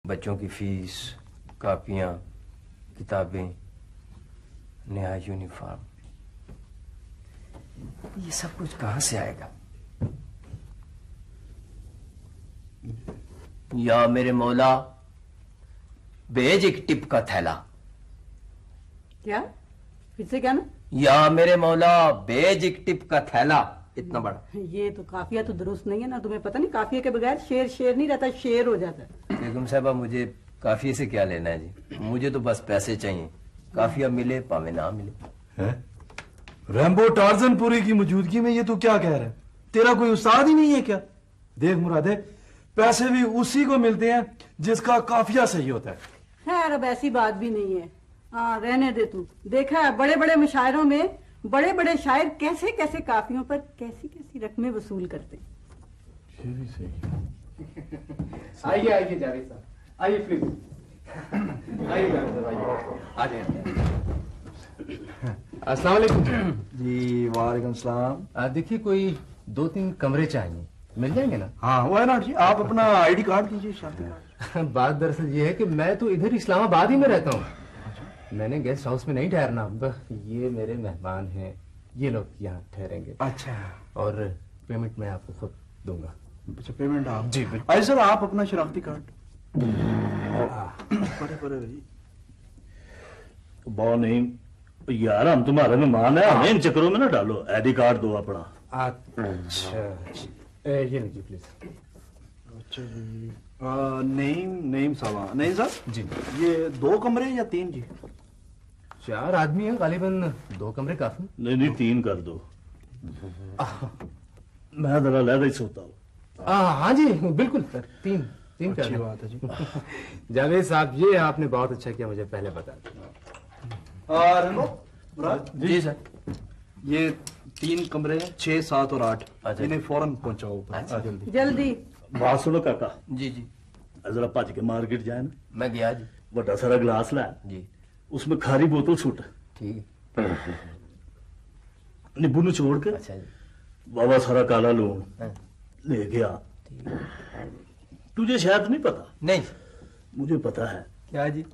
बच्चों की फीस, कापियां, किताबें, नया यूनिफॉर्म, ये सब कुछ कहां से आएगा? या मेरे मौला भेज एक टिप का थैला। क्या? फिर से क्या ना? या मेरे मौला भेज एक टिप का थैला, इतना बड़ा। ये तो काफिया तो दुरुस्त नहीं है ना। तुम्हें पता नहीं काफिया के बगैर शेर शेर नहीं रहता, शेर हो जाता है। बेगम साहबा, मुझे काफिया से क्या लेना है जी? मुझे तो बस पैसे चाहिए। काफिया मिले पावे ना मिले। है? रैम्बो टार्जनपुरी की मौजूदगी में ये तो क्या कह रहा है? तेरा कोई उस्ताद ही नहीं है क्या? देख मुरादे, पैसे भी उसी को मिलते हैं जिसका काफिया सही होता है। खैर अब ऐसी बात भी नहीं है। हाँ रहने दे तू। देखा है बड़े बड़े मुशायरों में बड़े बड़े शायर कैसे कैसे काफियों पर कैसी कैसी रकमें वसूल करते। ये भी सही। आइए आइए जावेद साहब, आइए प्लीज। आइए आ जाइए। अस्सलाम वालेकुम जी। वालेकुम सलाम। देखिए कोई 2-3 कमरे चाहिए, मिल जाएंगे ना? हाँ वाई नॉट जी, आप अपना आईडी कार्ड दीजिए। शादी कार्ड। बात दरअसल ये है कि मैं तो इधर इस्लामाबाद ही में रहता हूँ। मैंने गेस्ट हाउस में नहीं ठहरना। ये मेरे मेहमान हैं, ये लोग यहाँ ठहरेंगे। अच्छा। और पेमेंट मैं आपको खुद दूंगा। अच्छा पेमेंट आप? जी बिल्कुल। सर आप अपना शनाख्ती कार्ड। परे भाई बहुत नहीं यार, हम तुम्हारे मेहमान है, हमें इन चक्करों में ना डालो। आईडी कार्ड दो अपना। अच्छा ये लीजिए प्लीज। अच्छा जी। नेम साहब। नहीं सर जी। ये 2 कमरे या 3 जी? 4 आदमी हैं, गालिबन 2 कमरे काफी। नहीं 3 कर दो। मैं जरा लहदा ही सोता हूँ। हाँ जी बिल्कुल सर, 3 कर अच्छी दें। बात है जी। जावेद साहब ये आपने बहुत अच्छा किया मुझे पहले बता दिया। जी सर। ये 3 कमरे हैं, 6, 7 और 8। अच्छा। इन्हें फौरन पहुंचाओ ऊपर। अच्छा। जल्दी। जल्दी। बात सुनो काका, जी जी। जरा भज के मार्केट जाए ना, मैं गया जी। बड़ा सारा गिलास ला, जी उसमें खारी बोतल सुट, ठीक नींबू निचोड़ के, है। अच्छा जी। बाबा सारा काला लून हाँ, ले गया। तुझे शायद नहीं पता, नहीं। मुझे पता है। क्या जी?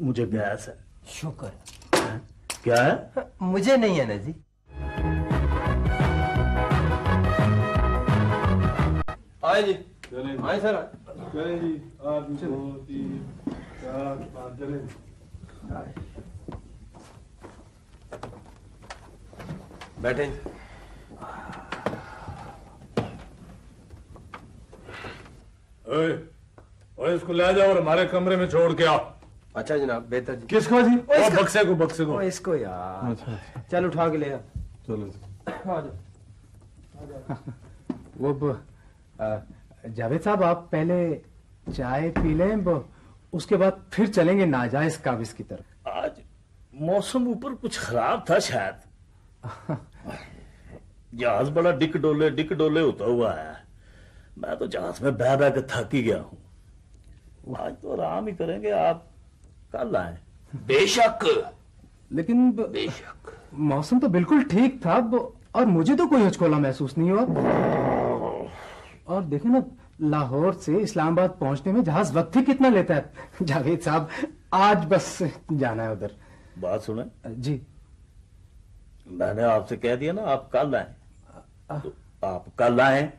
मुझे गैस है। शुक्र। क्या है? मुझे नहीं है ना जी। आए जी। आए सर। चलें जी। 1 2 3 4 5 चलें। बैठे। ओए इसको ले जाओ और हमारे कमरे में छोड़ के आओ। अच्छा जनाब, बेहतर जी। किसको जी? बक्से को। ओ, इसको यार। चल उठा के ले आ। चलो। आ जाओ। वो जावेद साहब आप पहले चाय पी लें, उसके बाद फिर चलेंगे नाजायज काबिज की तरफ। आज मौसम ऊपर कुछ खराब था शायद। जहाज बड़ा डिक डोले होता हुआ है। मैं तो जहाज में बह बह के थक ही गया हूं। आज तो आराम ही करेंगे, आप कल आए। बेशक। लेकिन बेशक। मौसम तो बिल्कुल ठीक था और मुझे तो कोई हचकोला महसूस नहीं हुआ। और देखे ना, लाहौर से इस्लामाबाद पहुंचने में जहाज वक्त ही कितना लेता है। जावेद साहब आज बस जाना है उधर। बात सुने जी। मैंने आपसे कह दिया ना आप कल आए, तो आप कल आए।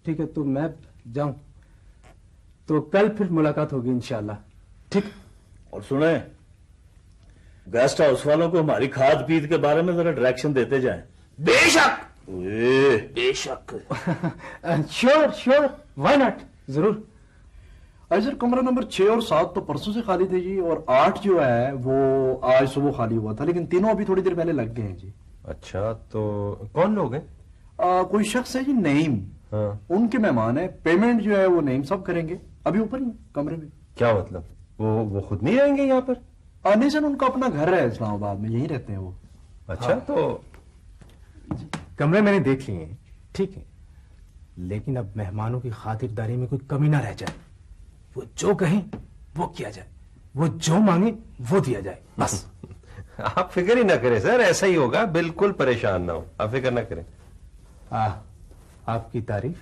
ठीक है तो मैं जाऊं, तो कल फिर मुलाकात होगी इंशाल्लाह। ठीक। और सुने, गेस्ट हाउस वालों को हमारी खाद पीत के बारे में जरा डायरेक्शन देते जाएं। बेशक। बेशक। श्योर व्हाई नॉट, जरूर। सर कमरा नंबर 6 और 7 तो परसों से खाली थे जी, और 8 जो है वो आज सुबह खाली हुआ था, लेकिन तीनों अभी थोड़ी देर पहले लग गए हैं जी। अच्छा तो कौन लोग हैं? कोई शख्स है जी नईम। हाँ। उनके मेहमान है। पेमेंट जो है वो नईम सब करेंगे। अभी ऊपर ही कमरे में। क्या मतलब? वो खुद नहीं रहेंगे यहाँ पर? नहीं सर, उनका अपना घर है इस्लामाबाद में, यहीं रहते हैं वो। अच्छा। हाँ। तो कमरे मैंने देख लिए हैं, ठीक है, लेकिन अब मेहमानों की खातिरदारी में कोई कमी ना रह जाए। वो जो कहें वो किया जाए, वो जो मांगे वो दिया जाए, बस। आप फिक्र ही ना करें सर, ऐसा ही होगा। बिल्कुल परेशान ना हो, आप फिक्र ना करें। आपकी तारीफ।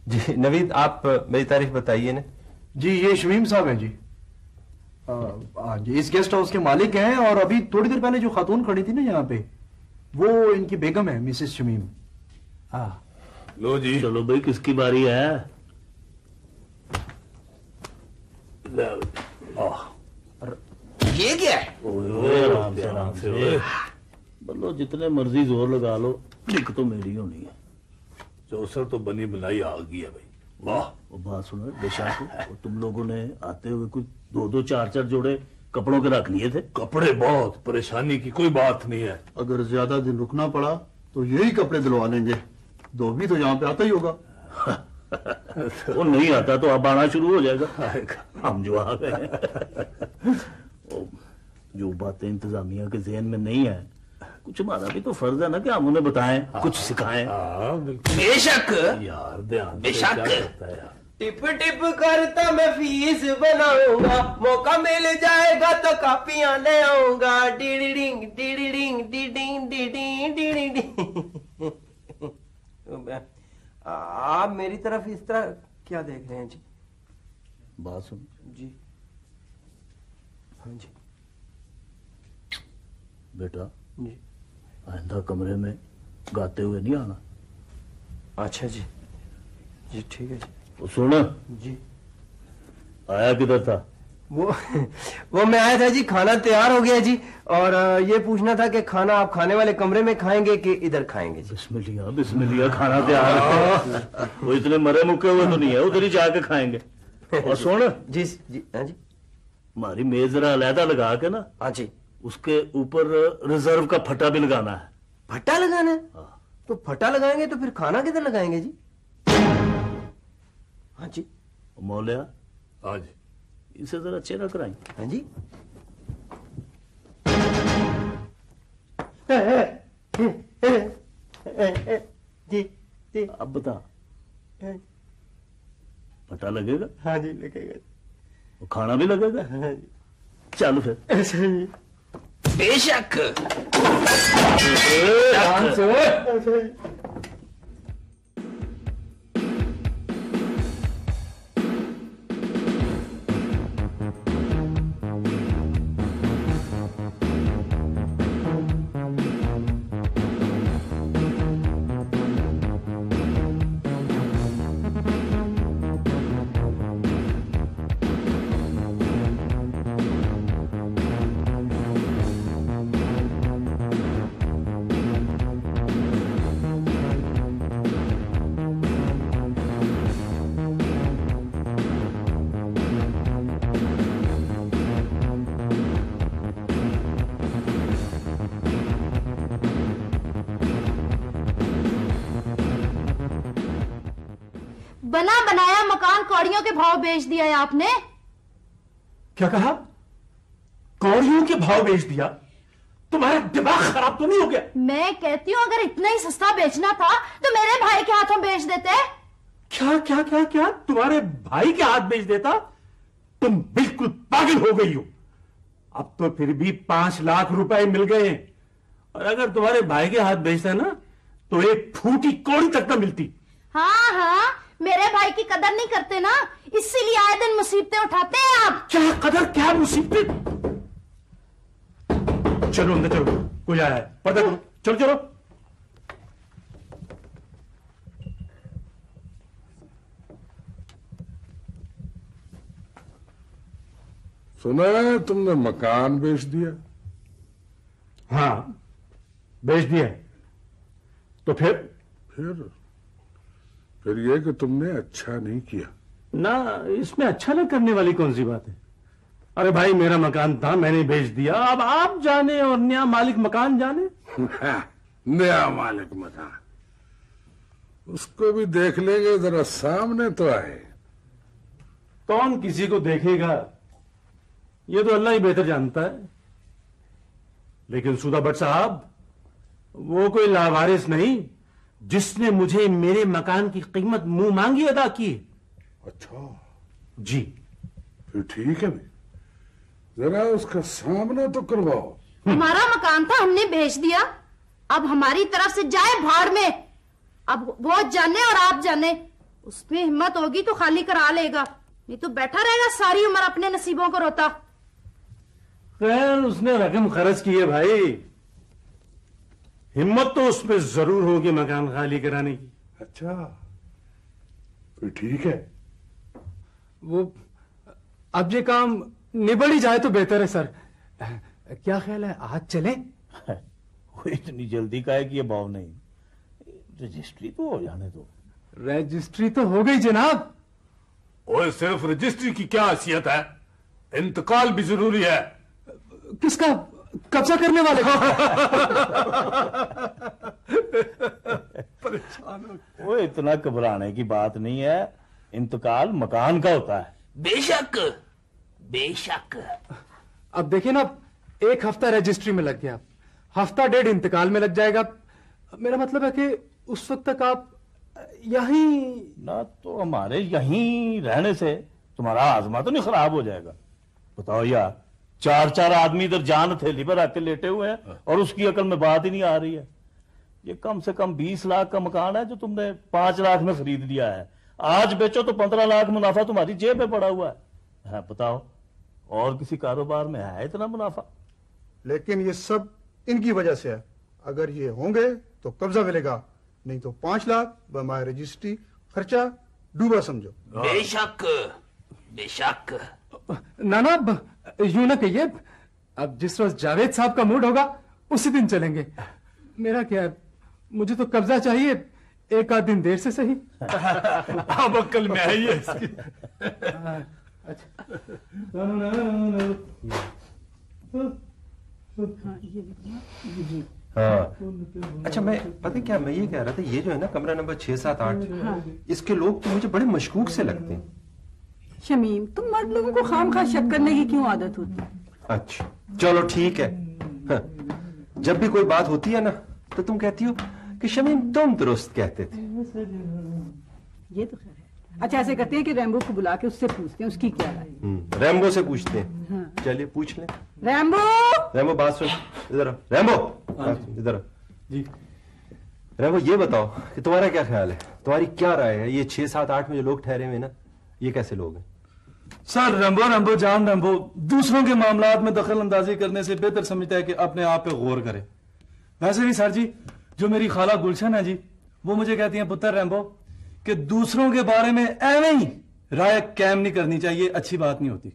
जी नवीद, आप मेरी तारीफ बताइए ना। जी ये शमीम साहब हैं जी। हाँ जी, इस गेस्ट हाउस के मालिक हैं, और अभी थोड़ी देर पहले जो खातून खड़ी थी ना यहाँ पे, वो इनकी बेगम है, मिसेस शमीम। हाँ लो जी। चलो भाई, किसकी बारी है? ये क्या है? ओए आराम से, आराम से। ओए बोलो, जितने मर्जी जोर लगा लो, दिक तो मेरी होनी है। चौसर तो बनी बनाई आ गई है भाई। वाह। वो बात सुनो बेशक, तुम लोगों ने आते हुए कुछ 2-2 4-4 जोड़े कपड़ों के रख लिए थे। कपड़े बहुत, परेशानी की कोई बात नहीं है। अगर ज्यादा दिन रुकना पड़ा तो यही कपड़े दिलवा लेंगे। धोबी तो यहाँ पे आता ही होगा। वो नहीं आता तो अब आना शुरू हो जाएगा। हम जो आ गए। जो बातें इंतजामिया के ज़हन में नहीं है, कुछ हमारा भी तो फर्ज है ना कि हम उन्हें बताएं, कुछ सिखाएं। बेशक यार ध्यान से बेशक। क्या करता है यार। टिप टिप करता मैं फीस बनाऊंगा, मौका मिल जाएगा तो कापियां ले आऊंगा। डिडिडिंग डिडिडिंग डिडिंग डिडिंग डिडिंग। आप मेरी तरफ इस तरह क्या देख रहे हैं जी? बात सुन जी हाँ जी बेटा, जी। आइंदा कमरे में गाते हुए नहीं आना। अच्छा जी, जी ठीक है जी। वो सुन, जी आया किधर था? वो मैं आया था जी, खाना तैयार हो गया जी, और ये पूछना था कि खाना आप खाने वाले कमरे में खाएंगे कि इधर खाएंगे जी? बिस्मिल्लाह, खाना तैयार है। वो इतने मरे मुक्के हुए तो नहीं है, उधर ही जाके खाएंगे। और सुन जी जी हाँ जी। हमारी मेज जरा अलहदा लगा के ना, हाँ जी। उसके ऊपर रिजर्व का फटा भी लगाना है। फटा लगाना है? हाँ। तो फटा लगाएंगे तो फिर खाना किधर लगाएंगे जी? हाँ जी। मौलिया, हाँ जी। इसे जरा चेहरा कराएं। हाँ जी। जी जी। अब बता, फटा लगेगा? हाँ जी लगेगा। और खाना भी लगेगा? हाँ जी। चल फिर। बेशक। बना बनाया मकान कौड़ियों के भाव बेच दिया है आपने। क्या कहा? कौड़ियों के भाव बेच दिया? तुम्हारा दिमाग खराब तो नहीं हो गया? मैं कहती हूँ अगर इतना ही सस्ता बेचना था तो मेरे भाई के हाथों बेच देते। क्या क्या क्या क्या? तुम्हारे भाई के हाथ बेच देता? तुम बिल्कुल पागल हो गई हो। अब तो फिर भी 5 लाख रुपए मिल गए हैं, और अगर तुम्हारे भाई के हाथ बेचता ना तो एक फूटी कौड़ी तक न मिलती। हाँ हाँ, मेरे भाई की कदर नहीं करते ना, इसीलिए आए दिन मुसीबतें उठाते हैं आप। क्या कदर, क्या मुसीबत? चलो अंदर चलो, कोई आया है, पता करो। चलो चलो। सुना है तुमने मकान बेच दिया? हाँ बेच दिया। तो फिर यह कि तुमने अच्छा नहीं किया ना, इसमें अच्छा ना करने वाली कौन सी बात है? अरे भाई, मेरा मकान था, मैंने बेच दिया, अब आप जाने और नया मालिक मकान जाने। नया मालिक मकान, उसको भी देख लेंगे, जरा सामने तो आए। कौन किसी को देखेगा, ये तो अल्लाह ही बेहतर जानता है। लेकिन सूदा भट्ट साहब, वो कोई लावारिस नहीं जिसने मुझे मेरे मकान की कीमत मुंह मांगी अदा की। अच्छा जी। फिर ठीक है भाई, जरा उसका सामना तो करवाओ। हमारा मकान था, हमने बेच दिया, अब हमारी तरफ से जाए भाड़ में। अब वो जाने और आप जाने। उसमें हिम्मत होगी तो खाली करा लेगा, नहीं तो बैठा रहेगा सारी उम्र अपने नसीबों को रोता। खैर उसने रकम खर्च की है भाई, हिम्मत तो उसमें जरूर होगी मकान खाली कराने की। अच्छा तो ठीक है। वो अब ये काम निबड़ ही जाए तो बेहतर है सर। क्या ख्याल है, आज चले? वो इतनी जल्दी का है कि ये भाव नहीं, रजिस्ट्री तो हो जाने दो। रजिस्ट्री तो हो गई जनाब। और सिर्फ रजिस्ट्री की क्या हैसियत है, इंतकाल भी जरूरी है। किसका? कब्जा करने वाले का। परेशान हो। वो इतना घबराने की बात नहीं है, इंतकाल मकान का होता है। बेशक बेशक। अब देखिए ना, 1 हफ्ता रजिस्ट्री में लग गया, हफ्ता डेढ़ इंतकाल में लग जाएगा। मेरा मतलब है कि उस वक्त तक आप यहीं ना, तो हमारे यहीं रहने से तुम्हारा आजमा तो नहीं खराब हो जाएगा? बताओ यार, 4 आदमी इधर जान हथेली पर आके लेटे हुए हैं और उसकी अकल में बात ही नहीं आ रही है। ये कम से कम 20 लाख का मकान है जो तुमने 5 लाख में खरीद लिया है। आज बेचो तो 15 लाख मुनाफा तुम्हारी जेब में पड़ा हुआ है। हाँ, बताओ और किसी कारोबार में है इतना मुनाफा? लेकिन ये सब इनकी वजह से है। अगर ये होंगे तो कब्जा मिलेगा, नहीं तो 5 लाख बमाए रजिस्ट्री खर्चा डूबा समझो। बेशक बेशक। ना यूं ना कहिए, अब जिस रोज जावेद साहब का मूड होगा उसी दिन चलेंगे। मेरा क्या है, मुझे तो कब्जा चाहिए, 1 आध दिन देर से सही। अब अक्ल में आई है इसकी। हाँ अच्छा, मैं पता क्या मैं ये कह रहा था, ये जो है ना कमरा नंबर 6, 7, 8, इसके लोग तो मुझे बड़े मशकूक से लगते हैं। शमीम, तुम मर्द लोगों को खामखा शक करने की क्यों आदत होती है? अच्छा चलो ठीक है। हाँ, जब भी कोई बात होती है ना तो तुम कहती हो कि शमीम तुम दुरुस्त कहते थे। ये तो खैर है। अच्छा ऐसे करते हैं कि रैम्बो को बुला के उससे पूछते हैं उसकी क्या राय है। रैम्बो से पूछते हैं। हाँ। चलिए पूछ लें। रैम्बो बात सुन, इधर आओ। रैम्बो इधर आओ जी। रैम्बो ये बताओ कि तुम्हारा क्या ख्याल है, तुम्हारी क्या राय है, ये 6, 7, 8 में जो लोग ठहरे हुए ना, ये कैसे लोग हैं? सर रैम्बो जान रैम्बो दूसरों के मामलात में दखल अंदाजी करने से बेहतर समझता है कि अपने आप पे गौर करे। वैसे भी सर जी, जो मेरी खाला गुलशन है जी, वो मुझे कहती हैं पुत्र रैम्बो कि दूसरों के बारे में ऐवे ही राय कायम नहीं करनी चाहिए, अच्छी बात नहीं होती।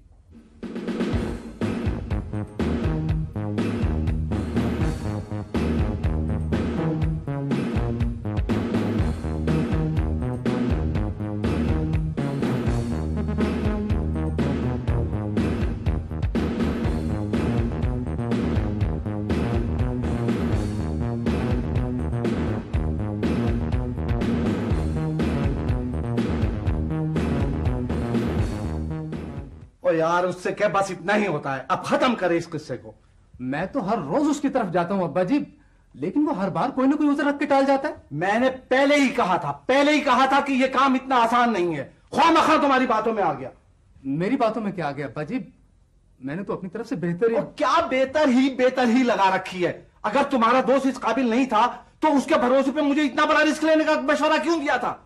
यार उससे क्या, बस इतना ही होता है, अब खत्म करे इस किस्से को। मैं तो हर रोज उसकी तरफ जाता हूं अब्बा जी, लेकिन वो हर बार कोई ना कोई उधर रख के टाल जाता है। मैंने पहले ही कहा था कि ये काम इतना आसान नहीं है। ख्वामखा तुम्हारी बातों में आ गया। मेरी बातों में क्या आ गया अब्बा जी? मैंने तो अपनी तरफ से बेहतर ही लगा रखी है। अगर तुम्हारा दोस्त इस काबिल नहीं था तो उसके भरोसे पे मुझे इतना बड़ा रिस्क लेने का मशवरा क्यों दिया था?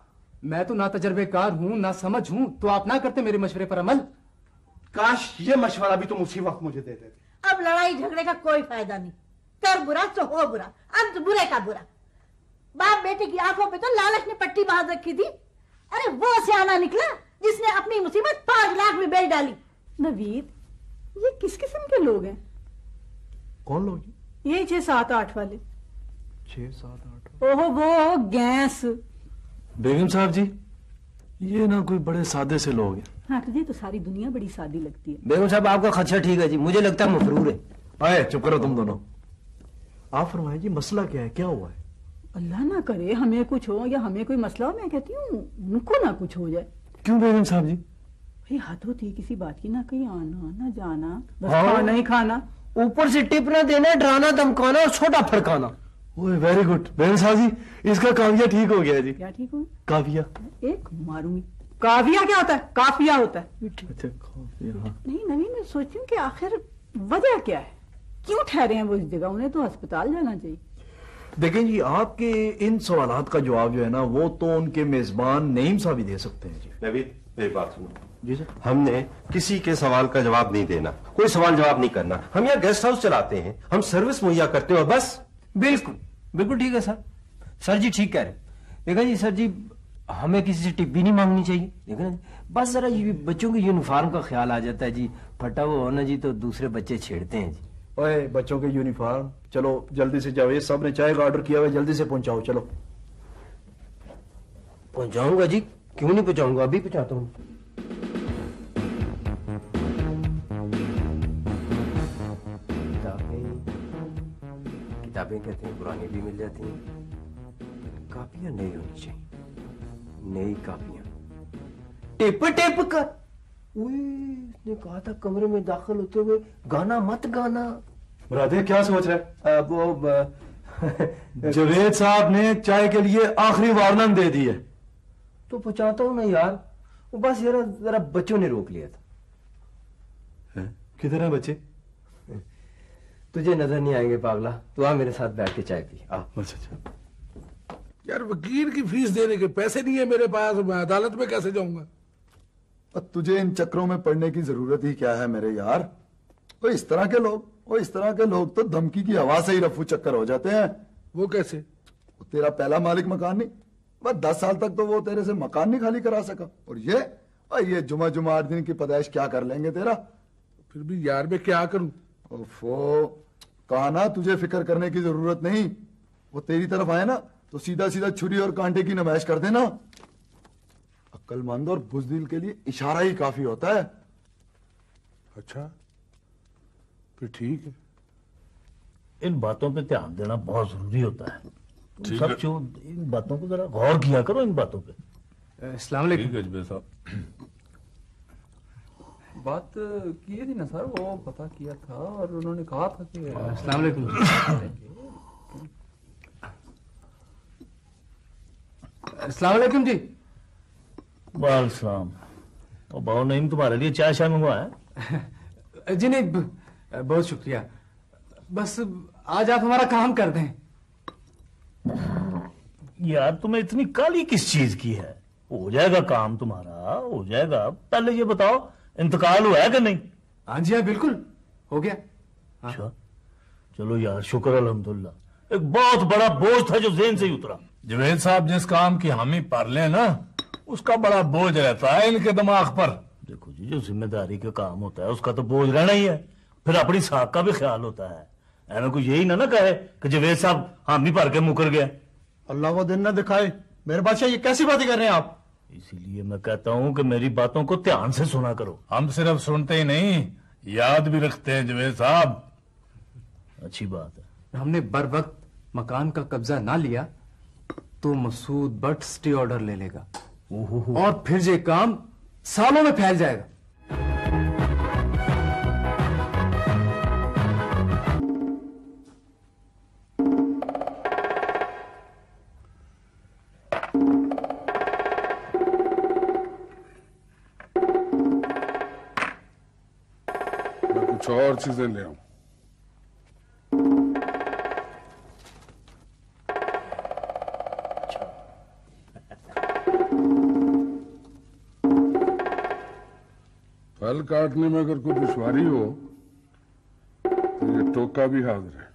मैं तो ना तजर्बेकार हूं ना समझ हूं, तो आप ना करते मेरे मशवरे पर अमल। काश ये मशवरा भी तुम उसी वक्त मुझे दे देते। अब लड़ाई झगड़े का कोई फायदा नहीं, कर बुरा तो हो बुरा, अंत बुरे का बुरा। बाप बेटे की आंखों पे तो लालच ने पट्टी बांध रखी थी। अरे वो सियाना निकला जिसने अपनी मुसीबत 5 लाख में बेच डाली। नवीद, ये किस किस्म के लोग हैं? कौन लोग? ये 6, 7, 8 वाले। 6, 7, 8। ओहो वो गैस। बेगम साहब जी, ये ना कोई बड़े सादे से लोग हैं। हाँ, तुझे तो सारी दुनिया बड़ी सादी लगती है। बेगम साहब आपका खदशा ठीक है जी, मुझे लगता है मफरूर है। आए चुप करो तुम दोनों। आप फरमाइए जी, मसला क्या है, क्या हुआ है? अल्लाह ना करे हमें कुछ हो या हमें कोई मसला हो, मैं कहती हूँ उनको ना कुछ हो जाए। क्यों बेगम साहब जी? भाई हद होती है किसी बात की, ना कहीं आना ना जाना, बस खाना ही खाना, ऊपर से टिप ना देना, डराना धमकाना और छोटा फड़काना। वेरी गुड बेगम साहब जी, इसका काफिया ठीक हो गया जी। क्या ठीक हो? काफिया एक मारूंगी। काफिया क्या होता है? काफिया होता है। अच्छा काफिया। नहीं नवीन, मैं सोचती हूँ कि आखिर वजह क्या है, क्यों ठहरे हैं वो इस जगह? उन्हें तो अस्पताल जाना चाहिए। देखें जी, आपके इन सवालात का जवाब जो है ना वो तो उनके मेजबान नईम साहब ही दे सकते हैं जी। नवीद मेरी बात सुनो जी सर। हमने किसी के सवाल का जवाब नहीं देना, कोई सवाल जवाब नहीं करना। हम यहाँ गेस्ट हाउस चलाते हैं, हम सर्विस मुहैया करते हो बस। बिल्कुल बिल्कुल ठीक है सर जी ठीक कह रहे। देखा जी सर जी, हमें किसी से टिप भी नहीं मांगनी चाहिए, देखा ना, बस जरा ये बच्चों की यूनिफॉर्म का ख्याल आ जाता है जी, फटा हुआ हो ना जी तो दूसरे बच्चे छेड़ते हैं जी। ओए बच्चों के यूनिफॉर्म, चलो जल्दी से जाओ, ये सब ने चाय का ऑर्डर किया हुआ, जल्दी से पहुंचाओ। चलो पहुंचाऊंगा जी, क्यों नहीं पहुंचाऊंगा, अभी पहुंचाता हूँ। किताबें कहते हैं पुरानी भी मिल जाती हैं, कापियां नई होनी चाहिए, नई कापियां। टिप टिप कर, उसने कहा था कमरे में दाखिल होते हुए गाना मत गाना। मुरादे क्या सोच रहा है? जवेद साहब ने चाय के लिए आखिरी वार्निंग दे दी है। तो पहुंचाता हूं ना यार, वो बस यार जरा बच्चों ने रोक लिया था। किधर है बच्चे? तुझे नजर नहीं आएंगे पागला, तू आ मेरे साथ बैठ के चाय पी आ। अच्छा यार वकील की फीस देने के पैसे नहीं है मेरे पास, मैं अदालत में कैसे जाऊंगा? तुझे इन चक्रों में पड़ने की जरूरत ही क्या है मेरे यार? वो इस तरह के लोग तो धमकी की हवा से ही रफू चक्कर हो जाते हैं। वो कैसे? वो तेरा पहला मालिक मकान नहीं, बस 10 साल तक तो वो तेरे से मकान नहीं खाली करा सका, और ये जुमा 8 दिन की पैदाइश क्या कर लेंगे तेरा? फिर भी यार मैं क्या करूं? ओफो, कहा ना तुझे फिक्र करने की जरूरत नहीं। वो तेरी तरफ आए ना तो सीधा सीधा छुरी और कांटे की नुमाइश कर देना। अक्लमंद और बुज़दिल के लिए इशारा ही काफी होता है। अच्छा फिर ठीक है, इन बातों पे ध्यान देना बहुत जरूरी होता है। तुम ठीक सब है। जो इन बातों को जरा गौर किया करो, इन बातों पे। अस्सलाम वालेकुम। ठीक है जबे साहब। बात की थी ना सर, वो पता किया था और उन्होंने कहा था कि अस्सलाम वालेकुम। अस्सलाम वालेकुम जी। वाल सलाम। और बाबू नईम तुम्हारे लिए चाय शाय मंगवाया? जी नहीं, बहुत शुक्रिया, बस आज आप हमारा काम कर दें। यार तुम्हें इतनी काली किस चीज की है? हो जाएगा काम तुम्हारा, हो जाएगा। पहले ये बताओ इंतकाल हुआ है कि नहीं? हाँ जी हाँ, बिल्कुल हो गया। अच्छा चलो यार, शुक्र अल्हम्दुलिल्लाह। एक बहुत बड़ा बोझ था जो ज़हन से ही उतरा। जवेद साहब जिस काम की हामी पर ले ना, उसका बड़ा बोझ रहता है इनके दिमाग पर। देखो जी, जो जिम्मेदारी का काम होता है उसका तो बोझ रहना ही है, फिर अपनी साख का भी ख्याल होता है। ऐना कोई यही ना कहे कि जवेद साहब हामी भर के मुकर गया। अल्लाह वो दिन ना दिखाए मेरे बादशाह, ये कैसी बातें कर रहे हैं आप? इसीलिए मैं कहता हूं कि मेरी बातों को ध्यान से सुना करो। हम सिर्फ सुनते ही नहीं, याद भी रखते हैं जवेद साहब। अच्छी बात है। हमने बर वक्त मकान का कब्जा ना लिया तो मसूद बट स्टे ऑर्डर ले लेगा और फिर ये काम सालों में फैल जाएगा। मैं कुछ और चीजें ले आऊं। फल काटने में अगर कोई दुश्वारी हो तो ये टोका भी हाजिर है।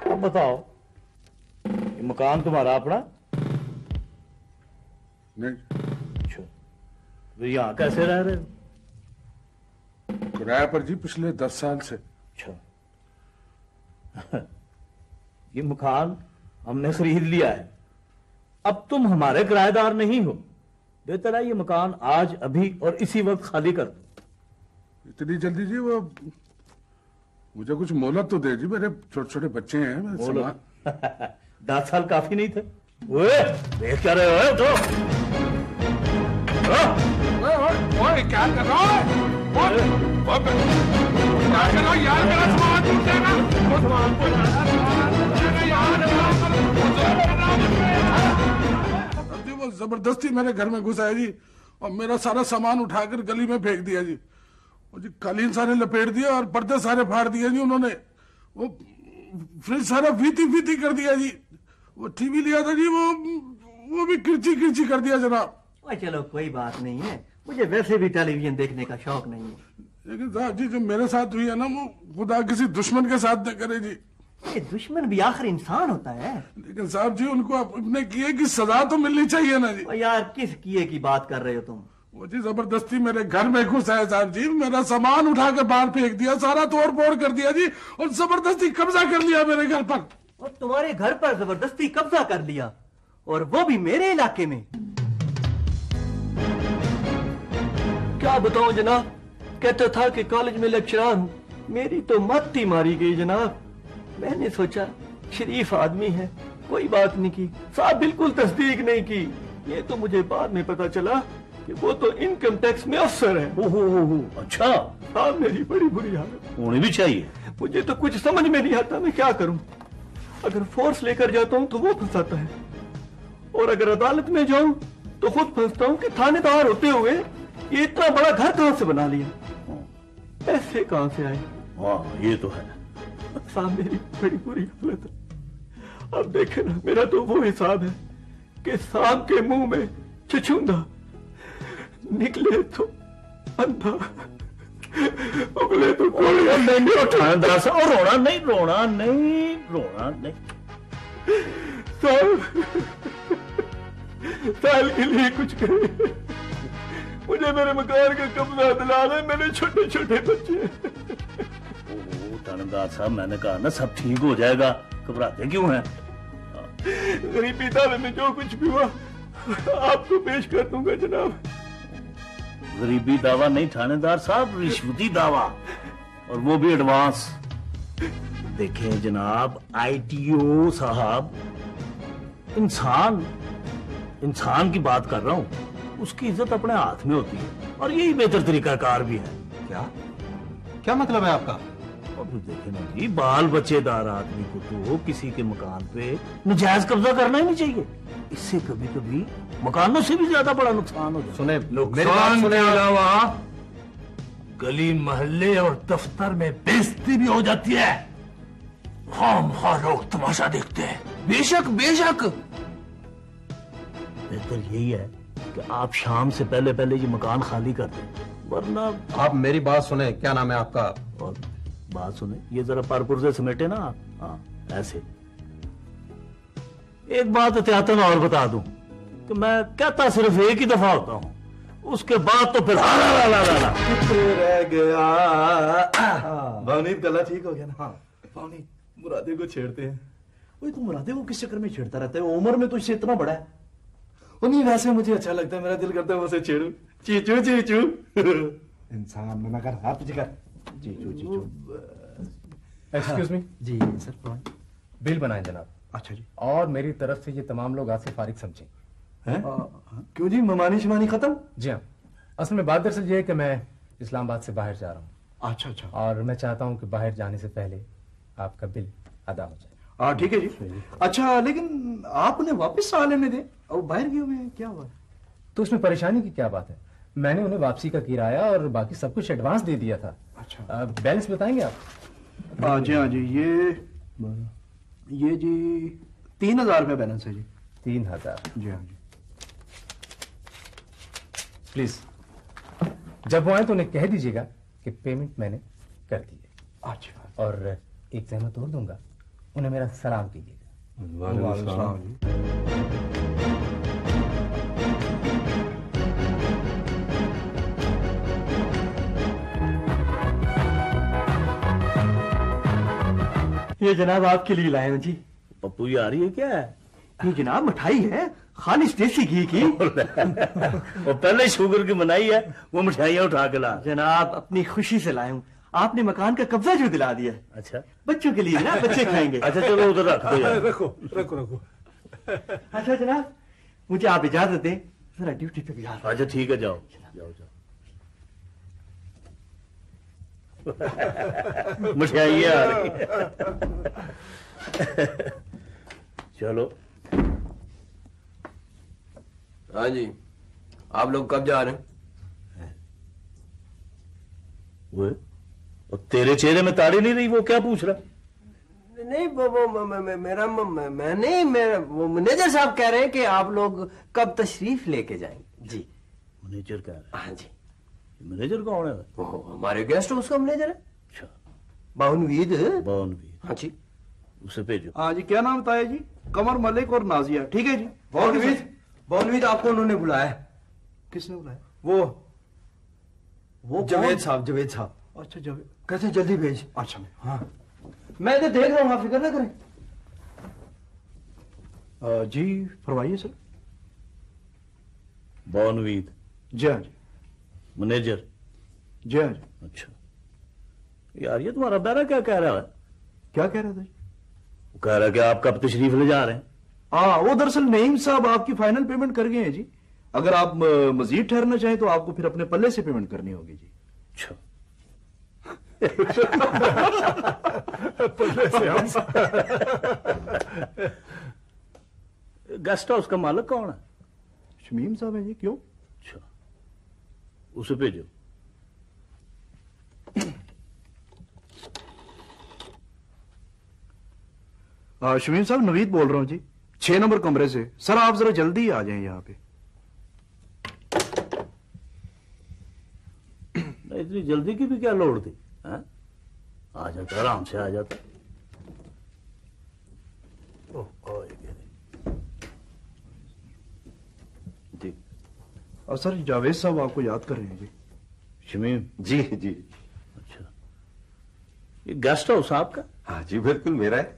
अब बताओ, ये मकान तुम्हारा अपना? नहीं। अच्छा, तो यहाँ कैसे रह रहे हो? किराए पर जी, पिछले 10 साल से। अच्छा ये मकान हमने खरीद लिया है, अब तुम हमारे किराएदार नहीं हो, बेहतर है ये मकान आज अभी और इसी वक्त खाली कर दो। इतनी जल्दी जी? वो मुझे कुछ मोहलत तो दे जी, मेरे छोटे छोटे बच्चे हैं। मोहलत 10 साल काफी नहीं थे? ओए देख क्या रहे हो तो? ओए क्या कर रहा है? क्या कर रहा है यार? मेरा सामान टूट जाएगा। वो जबरदस्ती मेरे घर में घुसा है जी, और मेरा सारा सामान उठाकर गली में फेंक दिया जी। और जी कालीन सारे लपेट दिए और पर्दे सारे फाड़ दिए जी उन्होंने। वो फ्रिज सारा फीती फीती कर दिया जी। वो टीवी लिया था जी, वो भी किरची किरची कर दिया जनाब। चलो कोई बात नहीं है, मुझे वैसे भी टेलीविजन देखने का शौक नहीं है। लेकिन साहब जी जो मेरे साथ हुई है ना, वो खुदा किसी दुश्मन के साथ न करे जी। ये दुश्मन भी आखिर इंसान होता है। लेकिन साहब जी उनको अपने किए की सजा तो मिलनी चाहिए ना जी। यार किस किए की बात कर रहे हो तुम? वो जी जबरदस्ती मेरे घर में घुसा है साहब जी, मेरा सामान उठाकर बाहर फेंक दिया, सारा तोड़ फोड़ कर दिया जी, और जबरदस्ती कब्जा कर लिया मेरे घर पर। और तुम्हारे घर पर जबरदस्ती कब्जा कर लिया, और वो भी मेरे इलाके में? क्या बताऊं जनाब, कहता था कि कॉलेज में लेक्चरर हूं, मेरी तो मत ही मारी गई जनाब। मैंने सोचा शरीफ आदमी है, कोई बात नहीं की। साहब बिल्कुल तस्दीक नहीं की। ये तो मुझे बाद में पता चला कि वो तो इनकम टैक्स में अफसर है। अच्छा। हाँ मेरी बड़ी बुरी हालत। होनी भी चाहिए। मुझे तो कुछ समझ में नहीं आता, मैं क्या करूं। अगर फोर्स लेकर जाता हूं तो वो फंसाता है, और अगर अदालत में जाऊं तो खुद फंसता हूं कि थानेदार होते हुए ये इतना बड़ा घर कहां से बना लिया, पैसे कहां से आए। हाँ ये तो है। साहब मेरी बड़ी बुरी हालत है। अब देखे ना, मेरा तो वो हिसाब है कि सांप के मुंह में छछूंदा, निकले तो अंधा, उगले तो कोई नहीं उठाना। और रोना नहीं, रोना नहीं, रोना नहीं। साल के लिए कुछ करे, मुझे मेरे मकान का कब्जा दिला दे, मेरे छोटे छोटे बच्चे। थानेदार साहब मैंने कहा ना सब ठीक हो जाएगा, घबराते क्यों हैं? गरीबी दावे में जो कुछ भी हुआ आपको पेश कर दूंगा जनाब। गरीबी दावा नहीं थानेदार साहब, रिश्वती दावा, और वो भी एडवांस। देखें जनाब ITO साहब, इंसान की बात कर रहा हूं, उसकी इज्जत अपने हाथ में होती है, और यही बेहतर तरीकाकार भी है। क्या मतलब है आपका? देखे ना जी, बाल बच्चेदार आदमी को तो किसी के मकान पे नजायज कब्जा करना ही नहीं चाहिए। इससे कभी कभी मकानों से भी ज्यादा बड़ा नुकसान हो जाए। सुने नुकसान के अलावा गली मोहल्ले और दफ्तर में बेइज्जती भी हो जाती है। खामखा लोग तमाशा देखते हैं। बेशक बेशक। बेहतर यही है कि आप शाम से पहले पहले ये मकान खाली कर दें, वरना। आप मेरी बात सुने, क्या नाम है आपका? और बात सुने, ये जरा परपुर्जे समेटे ना आप। हाँ ऐसे। एक बात एहतियातन और बता दूं कि मैं कहता सिर्फ एक ही दफा होता हूं, उसके बाद तो फिर रह गया। भावनीत गला ठीक हो गया ना? हाँ भावनीत मुरादे को छेड़ते हैं। वही तो मुरादे को किस चक्कर में छेड़ता रहता है? उम्र में तो इससे इतना बड़ा है। उन्हीं वैसे मुझे अच्छा लगता है, मेरा दिल करता है उसे छेड़ू। चीचू चीचू। इंसान मना कर, हाथ पीछे कर। चीचू चीचू। Excuse me. जी सर। बिल बनाएं जनाब। अच्छा जी। और मेरी तरफ से ये तमाम लोग आज से फारिग समझें। क्यों जी, ममानी शिमानी खत्म? जी हाँ, असल में बात दरअसल ये है कि मैं इस्लामाबाद से बाहर जा रहा हूँ। अच्छा अच्छा। और मैं चाहता हूँ कि बाहर जाने से पहले आपका बिल अदा हो जाए। हाँ ठीक है जी। अच्छा लेकिन आप उन्हें वापस आ लेने दें, और बाहर गए हुए हैं, क्या हुआ? तो उसमें परेशानी की क्या बात है? मैंने उन्हें वापसी का किराया और बाकी सब कुछ एडवांस दे दिया था। अच्छा। बैलेंस बताएंगे आप? हाँ जी ये जी 3000 रुपये बैलेंस है जी। 3000? जी हाँ जी। प्लीज जब वो आए तो उन्हें कह दीजिएगा कि पेमेंट मैंने कर दी है। अच्छा। और एक जहमत और दूंगा, उन्हें मेरा सलाम कीजिएगा। वालेकुम सलाम ये जनाब आपके लिए लाए हैं जी। पप्पू ये आ रही है क्या है? ये जनाब मिठाई है, खालिश देसी घी की। वो पहले शुगर की बनाई है, वो मिठाइयाँ उठा के ला। जनाब अपनी खुशी से लाया हूँ, आपने मकान का कब्जा जो दिला दिया। अच्छा, बच्चों के लिए ना, बच्चे खाएंगे। अच्छा चलो उधर रख दो यार। रखो रखो रखो। अच्छा जनाब, मुझे आप इजाजत दें, जरा ड्यूटी पे भी आ रहा हूं। अच्छा ठीक है, जाओ जाओ जाओ। मिठाइयाँ आ रही है। चलो। हाँ जी, आप लोग कब जा रहे हैं? वो और तेरे चेहरे में ताड़ी नहीं रही, वो क्या पूछ रहा? नहीं मेरा वो मैनेजर साहब कह रहे हैं कि आप लोग कब तशरीफ लेके जाएंगे। जी मैनेजर कह रहा है? हाँ जी। मैनेजर कौन है? वो हमारे गेस्ट हाउस का मैनेजर है। अच्छा, बाउनवीद। बाउनवीद, हाँ जी, उसे भेजो। हाँ जी, क्या नाम बताया जी? कमर मलिक और नाजिया, ठीक है जी। बाउनवीद आपको उन्होंने बुलाया है। किसने बुलाया? वो जवेद साहब, जवेद साहब। अच्छा जवेद, कैसे जल्दी भेज। अच्छा हाँ, मैं तो देख रहा हूँ, आप फिक्र ना करें। जी फरमाइए सर। बाउनवीद? जी हाँ जी। मैनेजर? जी हाँ जी। अच्छा यार, ये तुम्हारा बेरा क्या कह रहा है? क्या कह रहा था जी? वो कह रहा है कि आप कब तशरीफ ले जा रहे हैं। हाँ, वो दरअसल नईम साहब आपकी फाइनल पेमेंट कर गए हैं जी। अगर आप मजीद ठहरना चाहें तो आपको फिर अपने पल्ले से पेमेंट करनी होगी जी। अच्छा। गेस्ट हाउस का मालिक कौन है? शमीम साहब है जी। क्यों? अच्छा, उसे भेजो। शमीम साहब, नवीद बोल रहा हूँ जी, 6 नंबर कमरे से। सर आप जरा जल्दी आ जाएं यहाँ पे। इतनी जल्दी की भी क्या लोड़ थी? आ जाता, आराम से आ जाता। जी। और सर जावेद साहब आपको याद कर रहे हैं जी। शमीम? जी जी। अच्छा, ये गेस्ट हाउस आपका? हाँ जी, बिल्कुल मेरा है।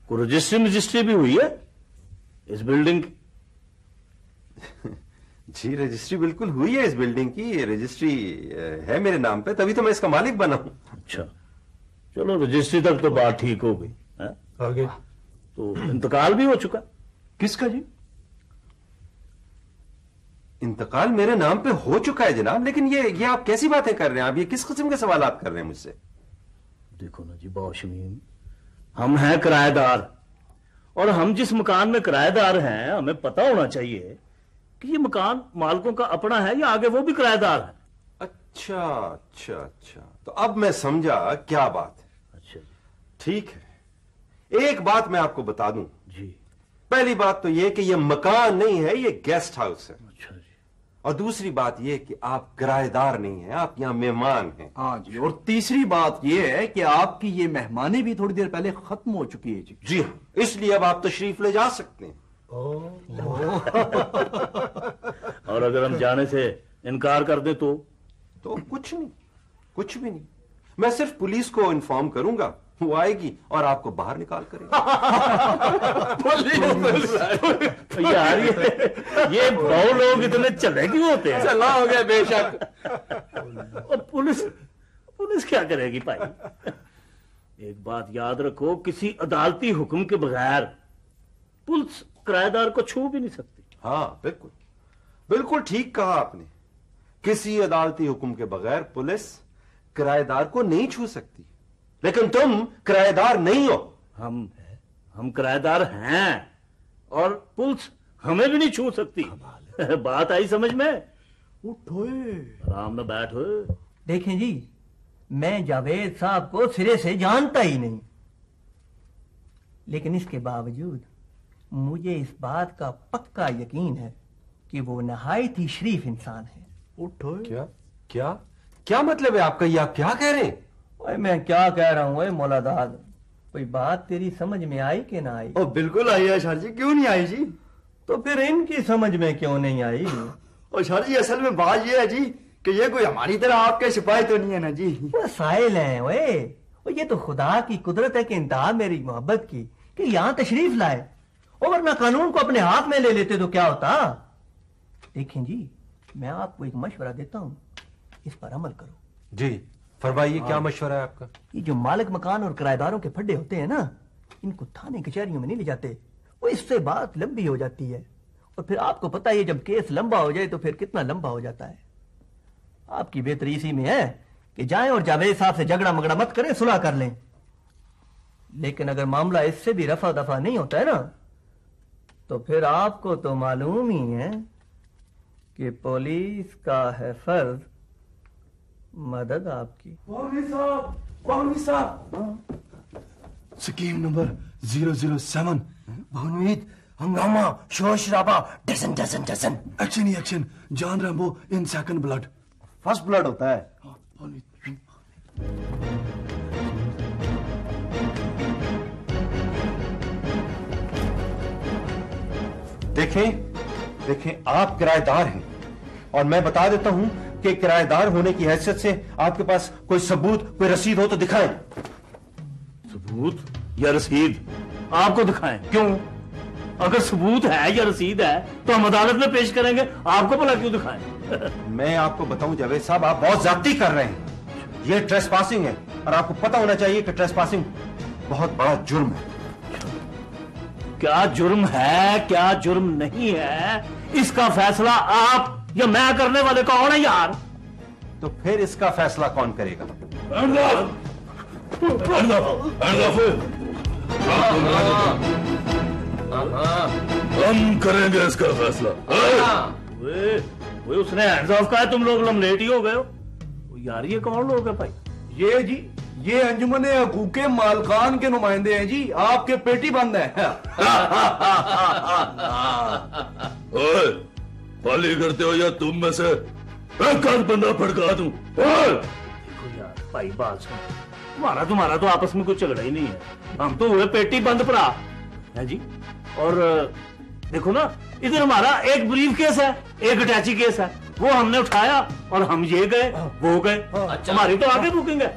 को रजिस्ट्री भी हुई है इस बिल्डिंग की? जी रजिस्ट्री बिल्कुल हुई है इस बिल्डिंग की। रजिस्ट्री है मेरे नाम पे, तभी तो मैं इसका मालिक बना हूं। अच्छा, चलो रजिस्ट्री तक तो बात ठीक हो गई। आगे तो इंतकाल भी हो चुका? किसका जी? इंतकाल मेरे नाम पे हो चुका है जनाब, लेकिन ये आप कैसी बातें कर रहे हैं? आप ये किस किस्म के सवाल कर रहे हैं मुझसे? देखो ना जी बाशमीम, हम हैं किराएदार, और हम जिस मकान में किराएदार हैं हमें पता होना चाहिए कि ये मकान मालिकों का अपना है या आगे वो भी किराएदार है। अच्छा अच्छा अच्छा, तो अब मैं समझा क्या बात है। अच्छा जी, ठीक है। एक बात मैं आपको बता दूं जी। पहली बात तो ये कि ये मकान नहीं है, ये गेस्ट हाउस है। अच्छा जी। और दूसरी बात ये कि आप किराएदार नहीं हैं, आप यहां मेहमान हैं। हाँ जी। और तीसरी बात ये है कि आपकी ये मेहमानी भी थोड़ी देर पहले खत्म हो चुकी है जी। जी हाँ, इसलिए अब आप तशरीफ ले जा सकते हैं। और अगर हम जाने से इनकार कर दें तो कुछ नहीं, कुछ भी नहीं। मैं सिर्फ पुलिस को इन्फॉर्म करूंगा, वो आएगी और आपको बाहर निकाल करेगी। यार ये बहु लोग इतने चले क्यों होते हैं? चला हो गया बेशक। और पुलिस क्या करेगी भाई? एक बात याद रखो, किसी अदालती हुक्म के बगैर पुलिस किराएदार को छू भी नहीं सकती। हाँ बिल्कुल, बिल्कुल ठीक कहा आपने। किसी अदालती हुक्म के बगैर पुलिस किराएदार को नहीं छू सकती, लेकिन तुम किराएदार नहीं हो। हम किराएदार हैं और पुलिस हमें भी नहीं छू सकती। बात आई समझ में? उठोए, आराम में बैठो। देखें जी, मैं जावेद साहब को सिरे से जानता ही नहीं, लेकिन इसके बावजूद मुझे इस बात का पक्का यकीन है कि वो नहायत ही शरीफ इंसान है। उठोए। क्या क्या क्या मतलब है आपका? ये आप क्या कह रहे हैं? ओए मैं क्या कह रहा हूँ मौलादाद, कोई बात तेरी समझ में आई कि ना आई? ओ बिल्कुल आई है सर जी, क्यों नहीं आई जी? तो फिर इनकी समझ में क्यों नहीं आई? और सर जी असल में बात ये है जी कि ये कोई हमारी तरह आपके सिपाही तो नहीं है ना जी। वो साहिल हैं। ओए ये तो खुदा की कुदरत है कि इंतहा मेरी मोहब्बत की कि यहां तशरीफ लाए, और वरना कानून को अपने हाथ में ले लेते तो क्या होता। देखें जी, मैं आपको एक मशवरा देता हूं, इस पर अमल करो। जी फरमाइए, क्या मशवरा है आपका? ये जो मालिक मकान और किराएदारों के फड्डे होते हैं ना, इनको थाने कचहरियों में नहीं ले जाते, वो इससे बात लंबी हो जाती है, और फिर आपको पता है जब केस लंबा हो जाए तो फिर कितना लंबा हो जाता है। आपकी बेहतरी इसी में है कि जाएं और जावेद साहब से झगड़ा मगड़ा मत करें, सुलह कर लें। लेकिन अगर मामला इससे भी रफा दफा नहीं होता है ना, तो फिर आपको तो मालूम ही है कि पुलिस का है फर्ज मदद आपकी। बावनवी साहब, स्कीम नंबर 007, भानुमीत, हंगामा, शोर शराबा, डजन डजन डजन। एक्शन ही action, John Rambo in second blood. First blood होता है। देखें आप किराएदार हैं, और मैं बता देता हूं कि किराएदार होने की हैसियत से आपके पास कोई सबूत, कोई रसीद हो तो दिखाएं। सबूत या रसीद आपको दिखाएं? क्यों? अगर सबूत है या रसीद है तो हम अदालत में पेश करेंगे, आपको भला क्यों दिखाएं? मैं आपको बताऊं जावेद साहब, आप बहुत ज्यादती कर रहे हैं। ये ट्रेसपासिंग है, और आपको पता होना चाहिए कि ट्रेसपासिंग बहुत बड़ा जुर्म है। क्या जुर्म है, क्या जुर्म नहीं है, इसका फैसला आप या मैं करने वाले कौन है यार? तो फिर इसका फैसला कौन करेगा? हम करेंगे इसका फैसला। वे उसने हैंड्स ऑफ कहा, तुम लोग लमलेट ही हो गए हो यार। ये कौन लोग है भाई? ये जी, ये अंजुमन हकूके मालकान के नुमाइंदे हैं जी, आपके पेटी बंद है। ओए, पाली करते हो या तुम में से एक आध बंदा फड़का दूं? देखो यार भाई, बात सुन, तुम्हारा तो आपस में कुछ झगड़ा ही नहीं है, हम तो हुए पेटी बंद भरा है जी। और देखो ना, इधर हमारा एक ब्रीफ केस है, एक अटैची केस है, वो हमने उठाया और हम ये गए वो गए। हमारी तो आगे बुकिंग है।